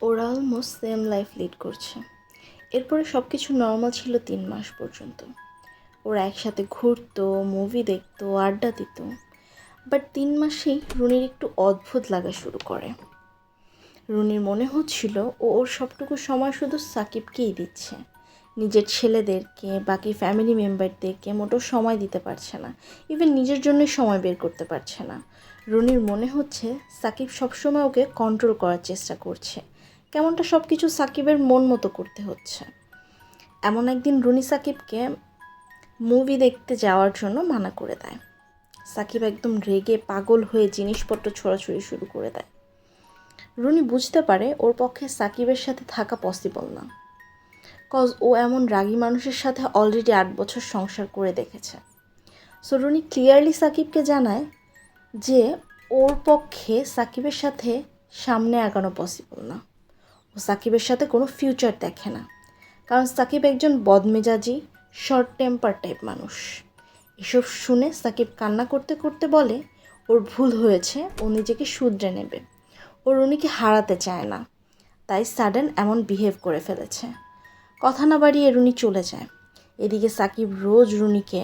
ওরা almost same life lead করছে। এরপরে সব কিছু নর্মাল ছিল 3 মাস পর্যন্ত। ওরা একসাথে ঘুরতো, মুভি দেখতো, আড্ডা দিত। বাট 3 মাসেই রুনির একটু অদ্ভুত লাগা শুরু করে। রুনির মনে হচ্ছিল ওর সবটুকু সময় শুধু সাকিবকেই দিচ্ছে। নিজের ছেলেদেরকে, বাকি ফ্যামিলি মেম্বারদেরকে মোটেও সময় দিতে পারছে না। ইভেন নিজের জন্যই সময় বের করতে পারছে না। রুনির মনে হচ্ছে সাকিব সবসময় ওকে কন্ট্রোল করার চেষ্টা করছে। কেমনটা সব কিছু সাকিবের মন মতো করতে হচ্ছে। এমন একদিন রুনি সাকিবকে মুভি দেখতে যাওয়ার জন্য মানা করে দেয়। সাকিব একদম রেগে পাগল হয়ে জিনিসপত্র ছোড়াছুড়ি শুরু করে দেয়। রুনি বুঝতে পারে ওর পক্ষে সাকিবের সাথে থাকা পসিবল না, কজ ও এমন রাগী মানুষের সাথে অলরেডি 8 বছর সংসার করে দেখেছে। সো রুনি ক্লিয়ারলি সাকিবকে জানায় যে ওর পক্ষে সাকিবের সাথে সামনে আগানো পসিবল না। ও সাকিবের সাথে কোনো ফিউচার দেখে না, কারণ সাকিব একজন বদমেজাজি, শর্ট টেম্পার টাইপ মানুষ। এসব শুনে সাকিব কান্না করতে করতে বলে ওর ভুল হয়েছে, ও নিজেকে শুধরে নেবে। ও রুনিকে হারাতে চায় না, তাই সাডেন এমন বিহেভ করে ফেলেছে। কথা না বাড়িয়ে রুনি চলে যায়। এদিকে সাকিব রোজ রুনিকে